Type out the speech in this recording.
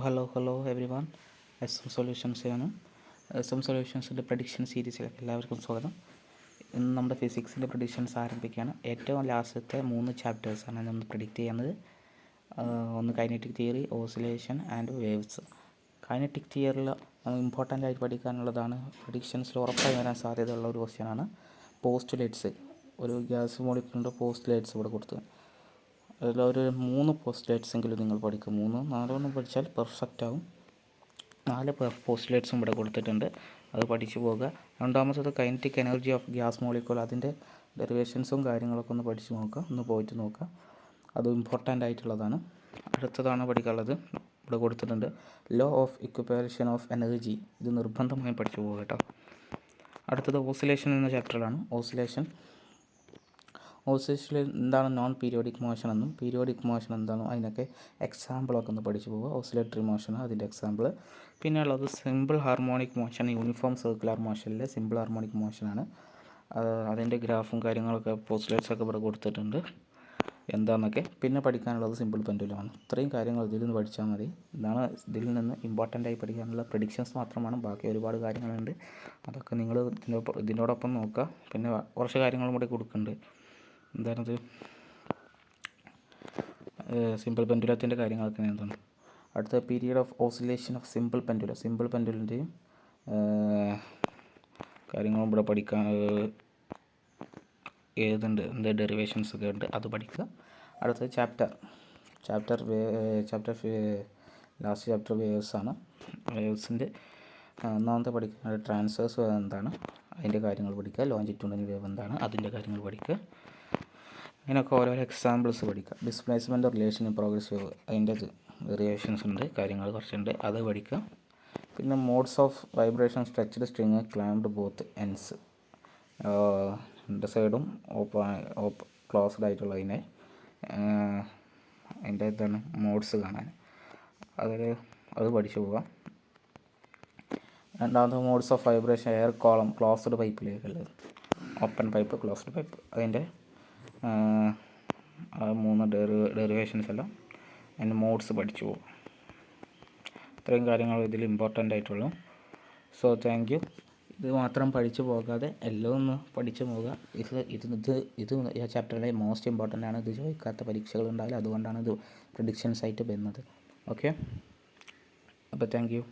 Hello every one. M solutions ആണ്. M സൊല്യൂഷൻസിൻ്റെ prediction സീരീസിലേക്ക് എല്ലാവർക്കും സ്വാഗതം. ഇന്ന് നമ്മുടെ ഫിസിക്സിൻ്റെ പ്രഡിക്ഷൻസ് ആരംഭിക്കുകയാണ്. ഏറ്റവും ലാസ്റ്റത്തെ 3 ചാപ്റ്റേഴ്സാണ് നമ്മൾ പ്രഡിക്റ്റ് ചെയ്യുന്നത്. ഒന്ന് kinetic theory, oscillation and waves. Kinetic തിയറിൽ ഇമ്പോർട്ടൻ്റ് ആയിട്ട് പഠിക്കാനുള്ളതാണ്. പ്രഡിക്ഷൻസിൽ ഉറപ്പായി വരാൻ സാധ്യതയുള്ള ഒരു ക്വസ്റ്റ്യനാണ് പോസ്റ്റുലേറ്റ്സ്. ഒരു ഗ്യാസ് മോളിക്യൂളിൻ്റെ പോസ്റ്റുലേറ്റ്സ് ഇവിടെ കൊടുത്തു. അതിലൊരു 3 പോസ്റ്റുലേറ്റ്സ് എങ്കിലും നിങ്ങൾ പഠിക്കും. 4 പഠിച്ചാൽ പെർഫെക്റ്റ് ആവും. 4 പോസ്റ്റുലേറ്റ്സും ഇവിടെ കൊടുത്തിട്ടുണ്ട്, അത് പഠിച്ചു പോകുക. രണ്ടാമത്തത് kinetic energy of gas molecule, അതിൻ്റെ ഡെറിവേഷൻസും കാര്യങ്ങളൊക്കെ ഒന്ന് പഠിച്ചു നോക്കുക, ഒന്ന് പോയിട്ട് നോക്കുക. അത് ഇമ്പോർട്ടൻ്റ് ആയിട്ടുള്ളതാണ്. അടുത്തതാണ് പഠിക്കാനുള്ളത്, ഇവിടെ കൊടുത്തിട്ടുണ്ട് ലോ ഓഫ് ഇക്വിപാർഷൻ ഓഫ് എനർജി. ഇത് നിർബന്ധമായും പഠിച്ചു പോകുക കേട്ടോ. അടുത്തത് ഓസിലേഷൻ എന്ന ചാപ്റ്ററിലാണ്. ഓസിലേഷനിൽ എന്താണ് നോൺ പീരിയോഡിക് മോഷൻ എന്നും പീരിയോഡിക് മോഷൻ എന്താണോ അതിനൊക്കെ എക്സാമ്പിളൊക്കെ ഒന്ന് പഠിച്ചു പോകുക. ഓസിലേറ്ററി മോഷൻ അതിൻ്റെ എക്സാമ്പിൾ. പിന്നെ ഉള്ളത് simple harmonic motion, uniform circular മോഷനിലെ സിമ്പിൾ ഹാർമോണിക് മോഷനാണ്. അതിൻ്റെ ഗ്രാഫും കാര്യങ്ങളൊക്കെ പോസ്റ്റുലേറ്റ്സൊക്കെ ഇവിടെ കൊടുത്തിട്ടുണ്ട് എന്താണെന്നൊക്കെ. പിന്നെ പഠിക്കാനുള്ളത് സിമ്പിൾ പെൻഡുലമാണ്. ഇത്രയും കാര്യങ്ങൾ ഇതിൽ നിന്ന് പഠിച്ചാൽ മതി. ഇതാണ് ഇതിൽ നിന്ന് ഇമ്പോർട്ടൻ്റായി പഠിക്കാനുള്ള പ്രഡിക്ഷൻസ് മാത്രമാണ്. ബാക്കി ഒരുപാട് കാര്യങ്ങളുണ്ട്, അതൊക്കെ നിങ്ങൾ ഇതിനോടൊപ്പം നോക്കുക. പിന്നെ കുറച്ച് കാര്യങ്ങളും കൂടി കൊടുക്കുന്നുണ്ട്. എന്താണത്, സിമ്പിൾ പെൻഡുലത്തിൻ്റെ കാര്യങ്ങളൊക്കെ എന്താണ്. അടുത്ത period of oscillation of simple പെൻഡുലൻ്റെയും കാര്യങ്ങളും ഇവിടെ പഠിക്കാൻ ഏതുണ്ട്, എന്ത് ഡെറിവേഷൻസ് ഒക്കെ ഉണ്ട്, അത് പഠിക്കുക. അടുത്ത ലാസ്റ്റ് ചാപ്റ്റർ വേവ്സ് ആണ്. വേവ്സിൻ്റെ ഒന്നാമത്തെ പഠിക്കുന്നത് ട്രാൻസ്വേഴ്സ് വേവ് എന്താണ്, അതിൻ്റെ കാര്യങ്ങൾ പഠിക്കുക. ലോഞ്ചിറ്റ്യൂഡിനൽ വേവ് എന്താണ്, അതിൻ്റെ കാര്യങ്ങൾ പഠിക്കുക. അങ്ങനെയൊക്കെ ഓരോരോ എക്സാമ്പിൾസ് പഠിക്കുക. Displacement relation in progress wave, അതിൻ്റെ വേരിയേഷൻസ് ഉണ്ട്, കാര്യങ്ങൾ കുറച്ചുണ്ട്, അത് പഠിക്കുക. പിന്നെ modes of vibration stretched string clamped both ends, രണ്ട് സൈഡും ക്ലോസ്ഡ് ആയിട്ടുള്ളതിനെ അതിൻ്റെ എന്താണ് മോഡ്സ് കാണാൻ, അത് പഠിച്ചു പോകാം. രണ്ടാമത് modes of vibration air column closed പൈപ്പിലേക്കുള്ളത്, ഓപ്പൺ പൈപ്പ്, ക്ലോസ്ഡ് പൈപ്പ്, അതിൻ്റെ 3 ഡെറിവേഷൻസ് എല്ലാം അതിൻ്റെ മോഡ്സ് പഠിച്ചു പോകും. ഇത്രയും കാര്യങ്ങൾ ഇതിൽ ഇമ്പോർട്ടൻ്റ് ആയിട്ടുള്ളൂ. So thank you. ഇത് മാത്രം പഠിച്ചു പോകാതെ എല്ലാം ഒന്ന് പഠിച്ചു പോകുക. ഇത് ഈ ചാപ്റ്ററിലെ മോസ്റ്റ് ഇമ്പോർട്ടൻ്റ് ആണ്. ഇത് ചോദിക്കാത്ത പരീക്ഷകൾ ഉണ്ടാവില്ല, അതുകൊണ്ടാണ് ഇത് പ്രഡിക്ഷൻസ് ആയിട്ട് വരുന്നത്. ഓക്കെ, അപ്പോൾ താങ്ക് യു.